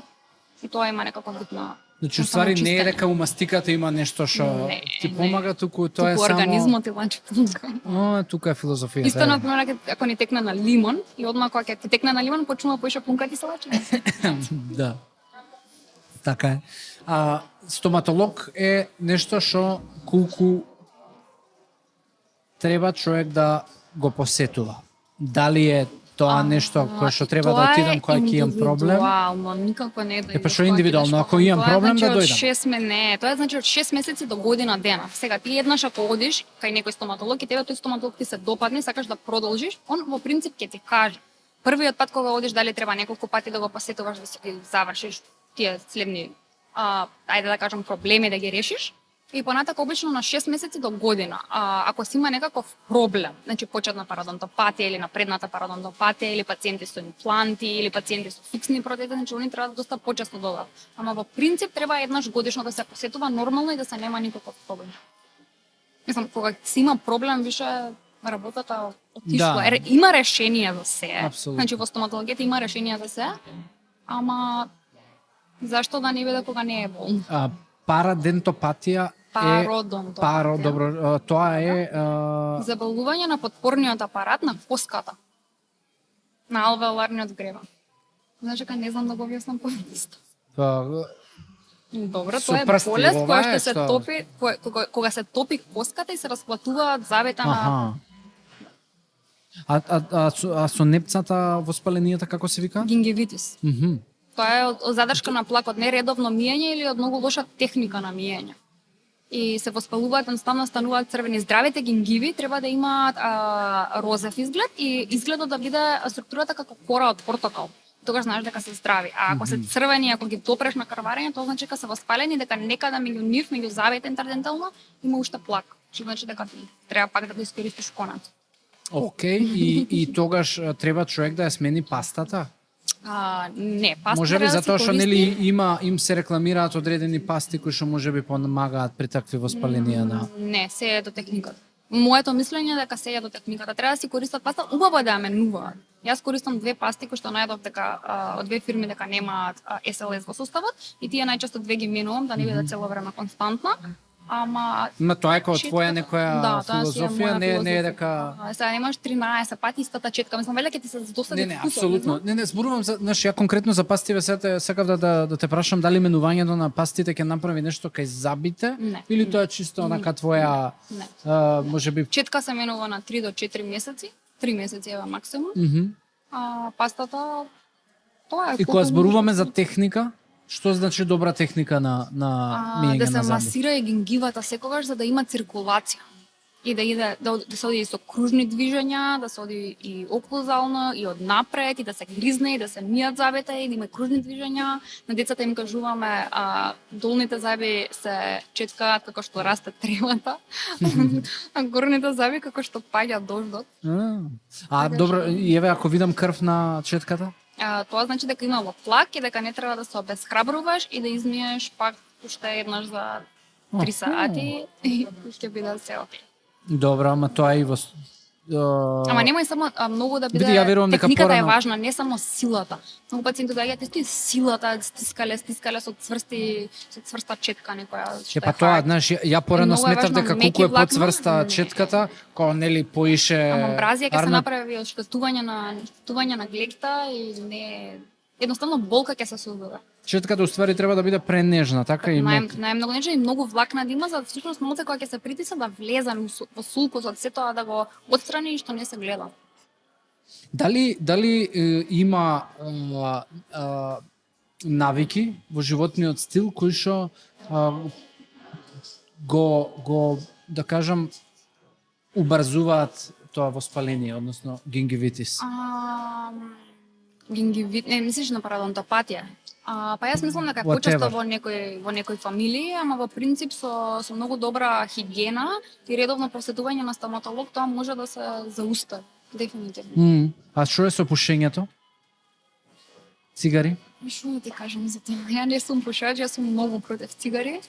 И тоа има некако битно. Значи, ствари не е дека у мастиката има нешто што ти помага, туку тоа е само... Организмот ти лачи плунка. Тука е филозофијата. Исто, например, ако ни текне на лимон, и одма кога ќе ти текне на лимон, почнува поише плунка ти се лачи. Да. Така е. Стоматолог е нешто што колку треба човек да го посетува. Дали е тоа нешто кое што треба да отидам кога ќе имам проблем? Индивидуално, никако не е да. Па што е индивидуално? Ако имам проблем да дојдам. Тоа е значи од 6 месеци до година дена. Сега ти еднаш ако одиш кај некој стоматолог и тебе тој стоматолог ти се допадне, сакаш да продолжиш, он во принцип ќе ти каже. Првиот пат кога одиш дали треба неколку пати да го посетуваш да си завршиш тие следни ајде да кажам проблеми да ги решиш. И понатака обично на 6 месеци до година. Ако си има некаков проблем, значи почетна пародонтопатија или напредната пародонтопатија или пациенти со импланти или пациенти со фиксни протези, значи они треба доста почесто додат. Ама во принцип треба еднаш годишно да се посетува нормално и да се нема никаков проблем. Мислам, кога си има проблем, више работата отишла. Да. Има решение за се. Апсолутно. Значи во стоматологијата има решение за се, ама зашто да не биде кога не е болно? Парадентопатија Пародонтопатија. добро, тоа е Заболување на подпорниот апарат на коската. На алвеоларниот гребен. Значи, не знам да го објаснам поедноставно. Добро, Со тоа е прсти, болест ова која е што се што? топи, кога се топи коската и се расплатуваат завета на со непцата воспаленијата како се вика? гингивитис. Мгм. Тоа е од задршка на плак, од нередовно миење или од многу лоша техника на миење. И се воспалуваат, едноставно стануваат црвени. Здравите гингиви треба да имаат розев изглед и изгледот да биде структурата како кора од портокал. Тогаш знаеш дека се здрави. А ако се црвени, ако ги допреш на крварење, тоа значи дека се воспалени, дека некаде меѓу нив, меѓу завете интердентално, има уште плак. Што значи дека треба пак да го искористиш конец. Океј, и тогаш треба човек да ја смени пастата? Не, паста Може би треба да се затоа што користи. нели им се рекламираат одредени пасти кои што може би помагаат при такви воспаленија на... Не, се е до техниката. Моето мислење е дека се е до техниката. Треба да си користат паста, убаво е да ја менуваат. Јас користам две пасти кои што најдов дека од две фирми дека немаат SLS во составот и тие најчесто две ги менувам да не биде цело време константна. Ама тоа е као твоја некоја тоа си е филозофија, моја не е филозофија. дека... Сега немаш 13 пати истата четка. Мислам, веле ќе ти се досади Не, вкусот, апсолутно. знам. Не, зборувам за, знаеш, ја конкретно за пастиве сакав да те прашам дали менувањето на пастите ќе направи нешто кај забите Не. или тоа е чисто онака твоја Не. можеби Четка се менува на 3 до 4 месеци. 3 месеци е максимум. Пастата тоа е И кога колку зборуваме може за техника, што значи добра техника на миење да се на заби? масира и гингивата секогаш за да има циркулација. И да иде да се оди и со кружни движења, да се оди и оклузално и од напред и да се гризне и да се мијат забите и да има кружни движења. На децата им кажуваме долните заби се четкаат како што расте тревата, а горните заби како што паѓа дождот. Добро, и еве ако видам крв на четката? Тоа значи дека имало плак и дека не треба да се обесхрабруваш и да измиеш пак уште еднаш за 3 сати и ќе биде се окей. Добро, ама тоа е и во... Ама немој само многу да биде Види, ја верувам дека техниката е порано- важна, не само силата. Многу пациенти доаѓаат исти силата, стискале со цврста четка некоја што Па тоа, знаеш, ја порано Многу е сметав важно дека меки колку е влакна, подцврста не. четката, кога нели поише Ама бразија ќе се арна- направи од штетување на глекта и не едноставно болка ќе се создава. Четката уствари треба да биде пренежна, така и мек. Најмногу нече и многу влакна да има за всушност ноце кога ќе се притиса да влезе во сулкусот, се тоа да го отстрани и што не се гледа. Дали има навики во животниот стил кои што го да кажам убрзуваат тоа воспаление, односно гингивитис? Гингивит, не мислиш на парадонтопатија? Па јас мислам дека е Whatever. почесто во некои фамилии, ама во принцип со многу добра хигиена и редовно посетување на стоматолог тоа може да се заустави дефинитивно. А што е со пушењето? Цигари? Што да ти кажам за тоа? Ја не сум пушач, јас сум многу против цигари.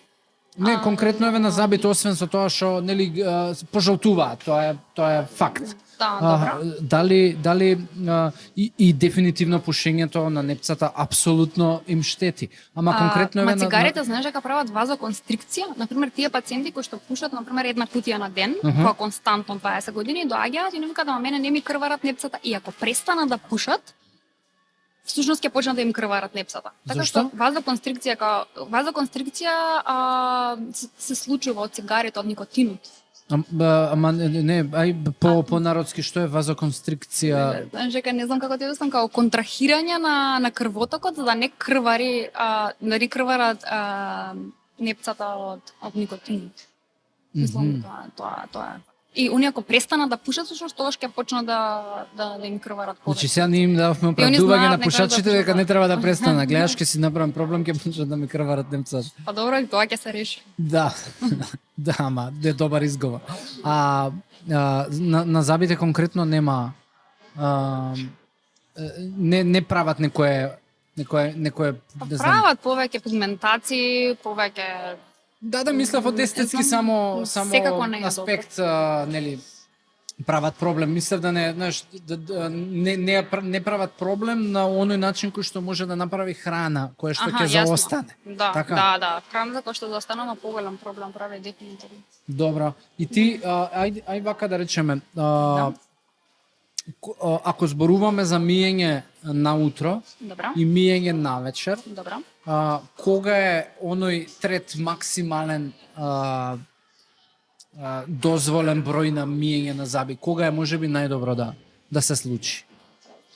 Не, конкретно еве на забите, освен со тоа што нели пожалтуваат, тоа е факт. Да, добро. Дали и дефинитивно пушењето на непцата апсолутно им штети. Ама конкретно еве цигарите знаеш дека прават вазоконстрикција, например тие пациенти кои што пушат например една кутија на ден, која константно 20 години доаѓаат и не викаат да мене не ми крварат непцата и ако престанат да пушат всушност ќе почнат да им крварат непсата. Така што вазоконстрикција се случува од цигарите, од никотинот. Ама не, по народски што е вазоконстрикција? Знаеш дека не знам како ти обяснам, како контрахирање на крвотокот за да не крвари, да не крварат непцата од никотинот. Мислам тоа е. И оние ако престанат да пушат, всушност тогаш ќе почнат да им крварат повеќе. Значи сега ние им дававме оправдување на пушачите дека не треба да престанат. Гледаш ќе си направам проблем, ќе почнат да ми крварат немцата. Па добро, и тоа ќе се реши. Да. Да, ама е добар изговор. На забите конкретно нема не прават некое не знам. Прават повеќе пигментации, повеќе Да, мислев од естетски само аспект, нели, прават проблем. Мислев да не, знаеш, не прават проблем на оној начин кој што може да направи храна, која што ќе заостане. Да, така? Да. Храната која што заостанува поголем проблем прави дефинитивно. Добро. И ти, ај вака да речеме, ако зборуваме за миење наутро и миење навечер, кога е оној трет максимален дозволен број на миење на зъби? Кога е можеби најдобро да се случи?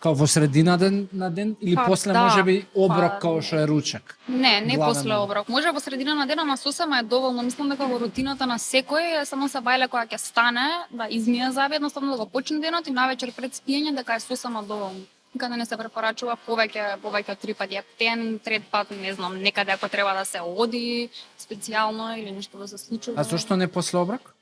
Као во средина на ден или после можеби оброк као што е ручек? Не после оброк. Може во средина на ден, ама сосема е доволно. Мислам дека во рутината на секој само се бајле кога ќе стане да измие зъби, едноставно да го почне денот и навечер пред спиење дека е сосема доволно. Никаде не се препорачува повеќе од 3 пати ден, трет пат, не знам, некаде ако треба да се оди специјално или нешто да се случува. А зошто не после оброк?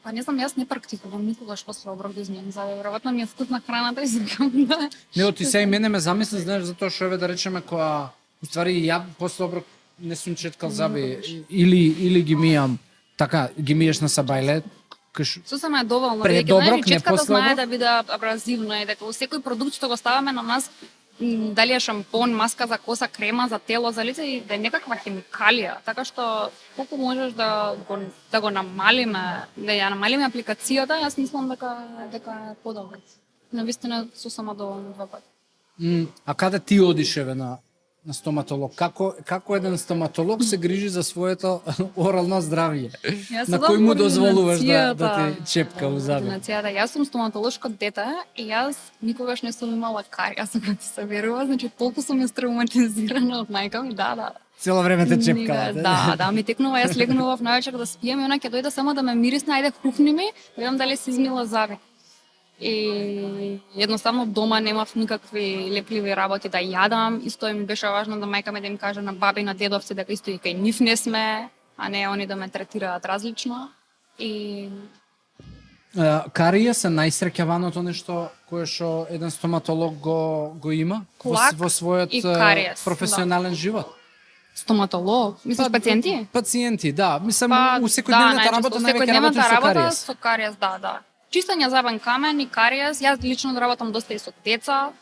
Па не знам, јас не практикувам никогаш после оброк да измијам зъби. Веројатно ми е вкусна храната и сакам да. Не, оти се и мене ме замисли, знаеш, затоа што еве да речеме која уствари ја после оброк не сум четкал зъби или ги мијам така, ги миеш на сабајле. Сосема е доволно, пред оброк, не четката после знае да биде абразивна и дека во секој продукт што го ставаме на нас, дали е шампон, маска за коса, крема за тело, за лице, и да е некаква хемикалија, така што колку можеш да го намалиме, да ја намалиме апликацијата, јас мислам дека е подобро. Навистина сосема доволно 2 пати. А каде ти одиш еве на стоматолог? Како еден стоматолог се грижи за своето орално здравје? На кој му дозволуваш да ти чепка у зъби? Јас сум стоматолошко дете и јас никогаш не сум имала каријас, ако ти се верува, значи толку сум травматизирана од мајка ми, да. Цело време те чепкала. Да, ми текнува, јас легнував највечер да спијам и она ќе дојде само да ме мирисне, ајде хрупни ми, да видам дали си измила зъби. И едноставно дома немав никакви лепливи работи да јадам, исто ми беше важно да мајка ми да им каже на баби, на дедовци дека исто и кај нив не сме, а не они да ме третираат различно. И кариес е најсреќаваното нешто кое што еден стоматолог го има во својот професионален живот. Стоматолог? Мислиш пациенти? Пациенти, да. Мислам, у секојдневната работа највеќе работиш со кариес. Со кариес, да. Чистење зъбен камен и кариес, јас лично работам доста и со деца.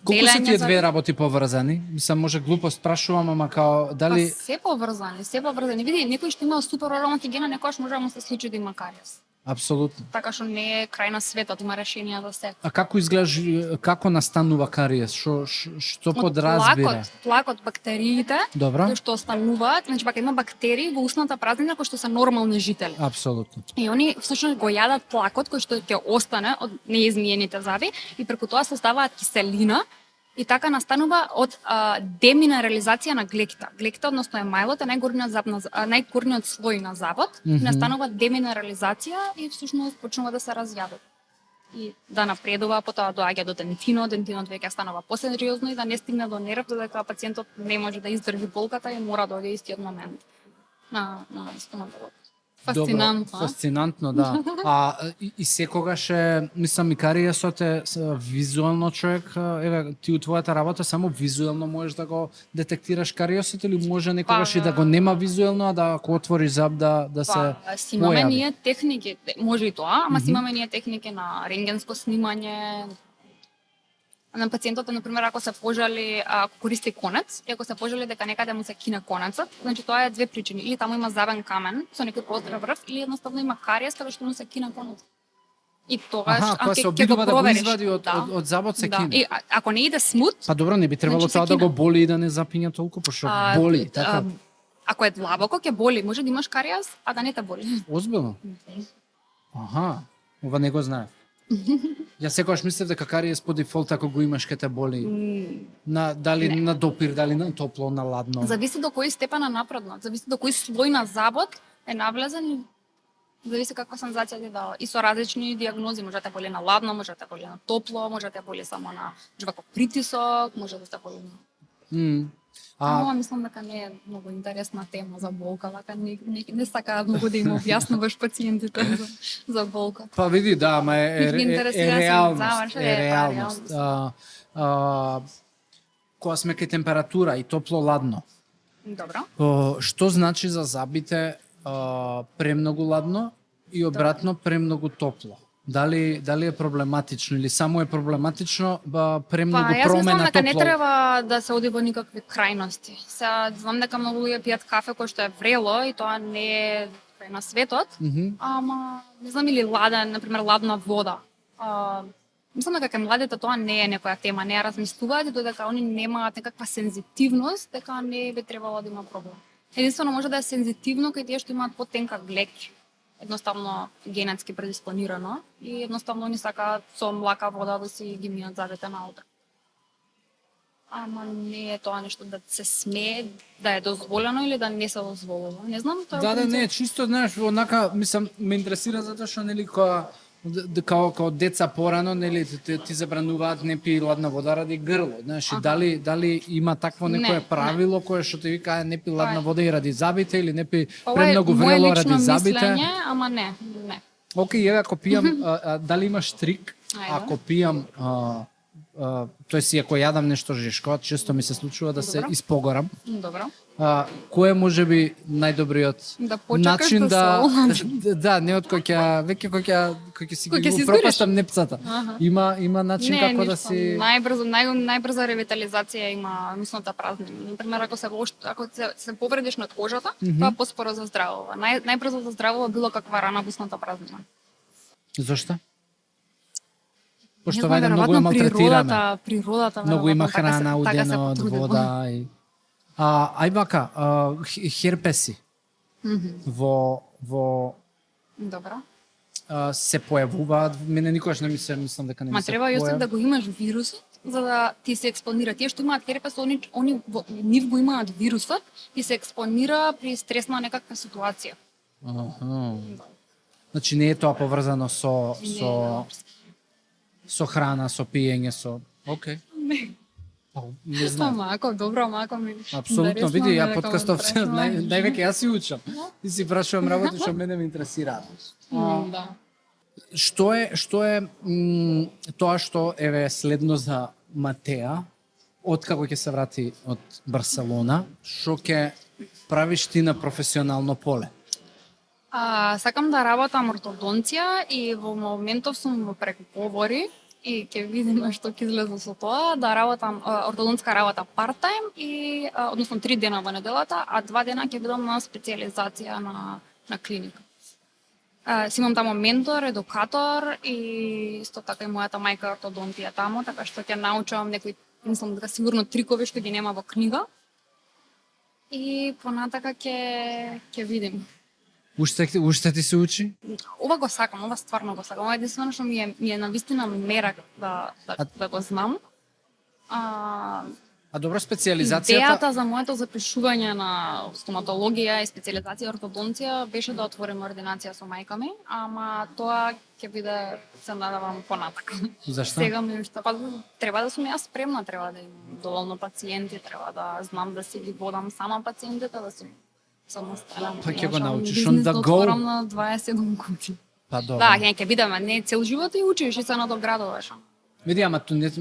Колку се тие две работи поврзани? Мислам, може глупо спрашувам, ама као дали се поврзани. Види, некој што има супер орална хигиена, некогаш може да му се случи да има кариес. Апсолутно. Така што не е крај на светот, има решенија за се. А како изглежда, како настанува кариес? Што подразбира? Плакот, бактериите, кои што остануваат, значи пак има бактерии во устната празнина кои што се нормални жители. Апсолутно. И они всушност го јадат плакот кој што ќе остане од неизмиените зъби и преку тоа составаат киселина. И така настанува од деминерализација на глекта. Глекта, односно емајлот, е најгорниот слој на зъбот. Настанува деминерализација и всушност почнува да се разјадува. и да напредува, потоа доаѓа до дентинот веќе станува посериозно и да не стигне до нерв, додека пациентот не може да издржи болката и мора да оде истиот момент на стоматолог. Фасцинантно. Фасцинантно, да. И секогаш мислам, и кариесот е визуелно човек, еве, ти у твојата работа само визуелно можеш да го детектираш кариесот или може некогаш и да го нема визуелно, а да ако отвориш заб да се си имаме појави? ние техники, може и тоа, ама си имаме ние техники на рентгенско снимање, на пациентот, например, ако се пожали, ако користи конец, и ако се пожали дека некаде му се кине конецот, значи тоа е две причини. Или таму има забен камен со некој поздрав врв, или едноставно има кариес каде што му се кине конец. И тогаш, Аха, се ќе обидува да го провериш. извади од забот се кине. И ако не иде смут, Па добро, не би требало значи се тоа да кине. го боли и да не запиња толку, пошто боли, така. ако е длабоко, ќе боли. Може да имаш кариес, а да не те боли. Озбилно? Аха, ова не го знаев. Ја секогаш мислев дека кариес по дефолт ако го имаш ке те боли. Дали на допир, дали на топло, на ладно. Зависи до кој степен е напреднат, зависи до кој слој на забот е навлезен, зависи каква сензација ти дава. И со различни диагнози, може да те боли на ладно, може да те боли на топло, може да те боли само на жваков притисок, може да те боли на... Ама мислам дека не е многу интересна тема за болка, вака не сакаат многу да им објаснуваш пациентите за болка. Па види, да, ама Нив ги интересира реалност. се, Е реалност. Кога сме кај температура и топло-ладно, Добро. што значи за забите премногу ладно и обратно премногу топло? Дали е проблематично или само е проблематично премногу Јас промена мислам дека не топло? треба да се оди во никакви крајности. Сега знам дека многу луѓе пијат кафе кој што е врело и тоа не е крај на светот, ама не знам или ладен, например ладна вода. Мислам дека кај младите тоа не е некоја тема, не ја размислуваат додека они немаат некаква сензитивност, дека не би требало да има проблем. Единствено може да е сензитивно кај тие што имаат потенка глек, едноставно генетски предиспонирано и едноставно не сакаат со млака вода да си ги мијат забите наутре. Ама не е тоа нешто да се смее, да е дозволено или да не се дозволува. Не знам, тоа Да, не, чисто, знаеш, онака, мислам, ме интересира затоа што, нели, као деца порано, нели, ти забрануваат не пи ладна вода ради грло, знаеш, и дали има такво некое правило кое што ти вика не пи ладна вода и ради забите или не пи премногу врело ради забите? Ова е моје лично мислење, ама не. Океј, еве, ако пијам, дали имаш трик, ако пијам, тоест, ако јадам нешто жешко, често ми се случува да се испогорам. Добро. Кој е можеби најдобриот Да почекаш начин да да, не од кој ќе си Кој ќе ги си пропастам непцата. Има начин не, како ништо. да си Најбрза ревитализација има мислната празнина. Например, ако се повредиш на кожата, тоа поспоро заздравува. Најбрзо заздравува било каква рана во устната празнина. Зошто? Не Пошто знам, вајде многу ја веројатно малтретираме. Природата Многу има така се- храна, така се удено од потрудила. вода и ај вака, херпеси во Добро. се појавуваат, мене никогаш не мислам дека не ми Ма се треба Јосиф појав. да го имаш вирусот за да ти се експонира. Тие што имаат херпес, они нив го имаат вирусот и се експонира при стресна некаква ситуација. Значи не е тоа поврзано со Не, храна, со пиење, со океј. Не. Не знам. Мако, добро, мако ми. Апсолутно, види, ја подкастов највеќе највеќе јас си учам. И си прашувам работи што мене ме интересираат. Да. Што е тоа што еве следно за Матеа, откако ќе се врати од Барселона, што ќе правиш ти на професионално поле? Сакам да работам ортодонција и во моментов сум во преговори и ќе видиме што ќе излезе со тоа, да работам ортодонска работа part-time и односно 3 дена во неделата, а 2 дена ќе бидам на специјализација на клиника. Си имам тамо ментор, едукатор и исто така и мојата мајка е ортодонтија тамо, така што ќе научам некои, мислам дека сигурно трикови што ги нема во книга. И понатака ќе видим. Уште ти се учи? Ова го сакам, ова стварно го сакам. Ова е единствено што ми е навистина мерак да го знам. А добро, специјализацијата... Идејата за моето запишување на стоматологија и специјализација ортодонција беше да отворим ординација со мајка ми, ама тоа ќе биде, се надевам, понатака. Зашто? Сега ми уште, па треба да сум јас спремна, треба да имам доволно пациенти, треба да знам да си ги водам сама пациентите, да сум самостојна. Па ќе го научиш Бизнес on the да go. отворам на 27 години. Па добро. Да, ќе бидеме, не цел живот и учиш и се надоградуваш. Види, ама ту не,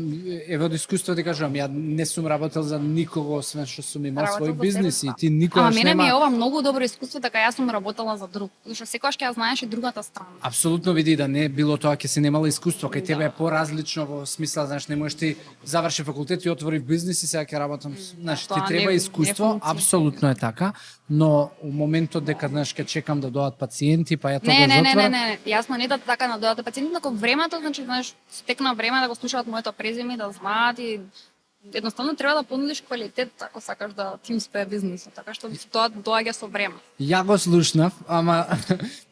еве од искуство ти кажувам, ја не сум работел за никого, освен што сум имал Работел свој за бизнис и себе, ти Ама никогаш мене ми е нема... ова многу добро искуство, така јас сум работела за друг. Зашто секогаш ќе ја знаеш и другата страна. Апсолутно, види, да не било тоа ќе си немала искуство, кај тебе е поразлично во смисла, знаеш, не можеш ти заврши факултет и отвори бизнис и сега ќе работам, знаеш, ти тоа треба не искуство, функција. апсолутно е така, но у моментот дека знаеш ќе чекам да дојдат пациенти, па ја тоа Не, го не, не, затворам. не, не, јасно не да така на дојдат пациенти, но времето, значи, знаеш, стекна време да го слушаат моето презиме, да знаат и едноставно треба да понудиш квалитет ако сакаш да ти успее бизнисот, така што тоа доаѓа со време. Ја го слушнав, ама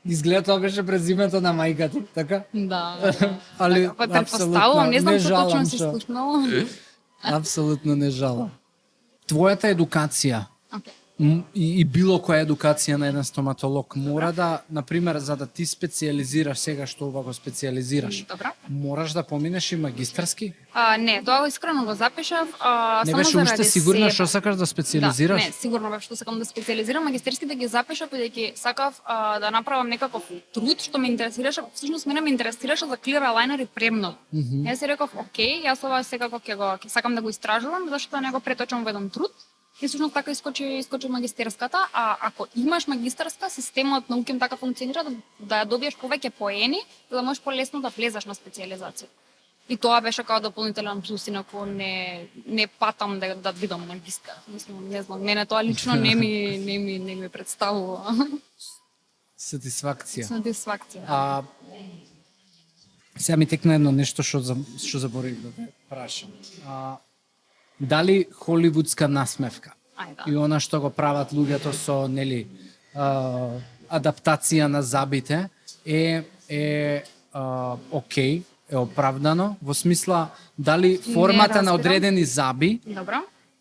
изгледа тоа беше презимето на мајка ти, така? Да. Али Па претпоставувам, не знам што жалам точно си што- слушнала. Апсолутно не жалам. Твојата едукација Океј. и било која едукација на еден стоматолог мора да, например, за да ти специјализираш сега што ова го специјализираш, Добро. мораш да поминеш и магистарски? Не, тоа искрено го запишав, Не само беше уште заради сигурна себе. што сакаш да Да, специјализираш? не, сигурно бев што сакам да специјализирам, магистерски да ги запишав бидејќи сакав да направам некаков труд што ме интересираше, всушност мене ме интересираше за клир алајнер и премног. Јас си реков, окей, јас ова секако ќе сакам да го истражувам, зашто да не го преточам во еден труд. И всушност така искочи магистерската, а ако имаш магистарска, системот на УКИМ така функционира да ја добиеш повеќе поени, за да можеш полесно да влезеш на специјализација. И тоа беше како дополнителен плюс, инаку не патам да бидам магистар. Мислам, не знам, мене тоа лично не ми представува Сатисфакција. сатисфакција. Сега ми текна едно нешто што заборавив да те прашам. Дали холивудска насмевка Ајде. и она што го прават луѓето со, нели, адаптација на забите е окей, е оправдано во смисла дали формата на разбирам. одредени заби Добро.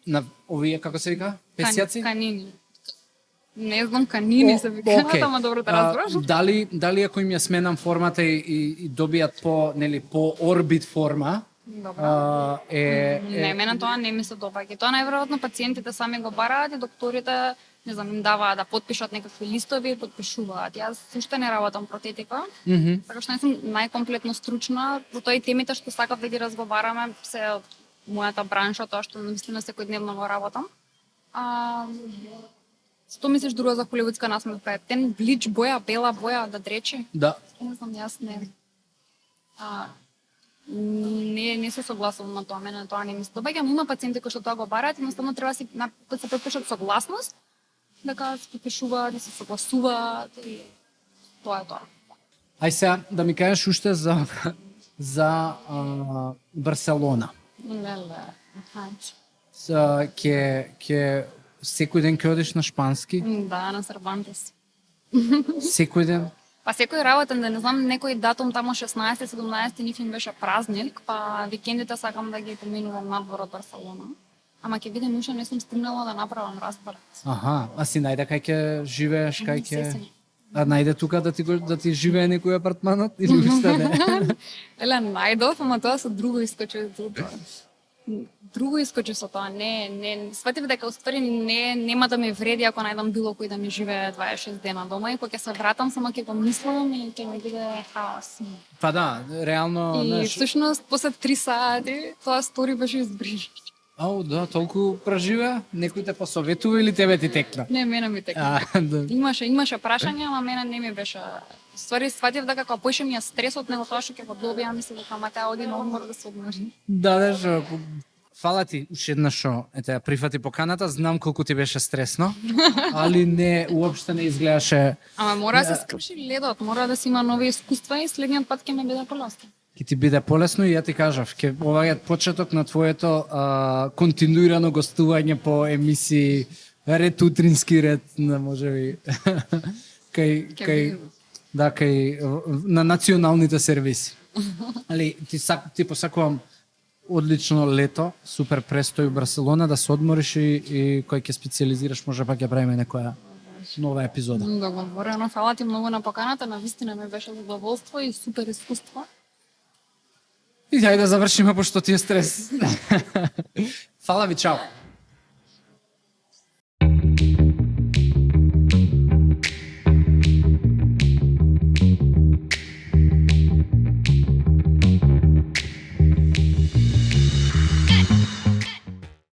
на овие како се вика песјаци? Канини. Не знам, канини се викаат, Окей. ама добро те разбраш. Дали ако им ја сменам формата и добијат по орбит форма, Добро. Не, е мене тоа не ми се допаѓа. Тоа најверојатно пациентите сами го бараат и докторите, не знам, им даваат да потпишат некакви листови, потпишуваат. Јас уште не работам протетика, така што не сум најкомплетно стручна, затоа и темите што сакав да ги разговараме се од мојата бранша, тоа што навистина секојдневно го работам. Што мислиш друго за холивудска насмевка? Тен блич боја, бела боја да дречи? да. Не знам, јас не. Не се согласувам на тоа, мене тоа не ми се допаѓа, но има пациенти кои што тоа го бараат, едноставно треба да се препишат согласност, дека се препишуваат, да се согласуваат и тоа е тоа. Ај сега да ми кажеш уште за Барселона. Леле, Ќе секој ден ќе одиш на шпански? да, на Сервантес. Секој ден? Па секој работен да не знам некој датум тамо 16-17 ниф им беше празник, па викендите сакам да ги поминувам надвор од Барселона. Ама ќе видам уште не сум стигнала да направам разбор. Аха, а си најде кај ќе живееш, кај ќе... Сесем. А најде тука да ти живее некој апартманот или уште не? Еле најдов, ама тоа со друго искочи друго искочи со тоа. Не, сватив дека уствари нема да ми вреди ако најдам било кој да ми живее 26 дена дома и кога ќе се вратам само ќе го мислам и ќе ми биде хаос. Па да, реално, И знаеш, всушност после 3 сати тоа стори беше избрижање. ау, да, толку преживеа, некој те посоветува или тебе ти текна? Не, мене ми текна. Да. Имаше прашања, ама мене не ми беше. Ствари сватив дека кога поише ми е стресот него тоа што ќе го добијам, мислам дека ама таа оди на одмор да се одмори. Да, шо, фала ти уште еднаш што ете прифати поканата, знам колку ти беше стресно, али не уопште не изгледаше. Ама мора да се скрши ледот, мора да си има нови искуства и следниот пат ќе ме биде полесно. Ќе ти биде полесно и ја ти кажав, ќе ова е почеток на твоето континуирано гостување по емисии ред утрински ред, на можеби кај на националните сервиси. Али ти посакувам одлично лето, супер престој у Барселона, да се одмориш и кој ќе специализираш, може пак ја правиме некоја нова епизода. Договорено, фала ти многу на поканата, на вистина ми беше задоволство и супер искуство. И дај да завршиме, пошто ти е стрес. Фала ви, чао.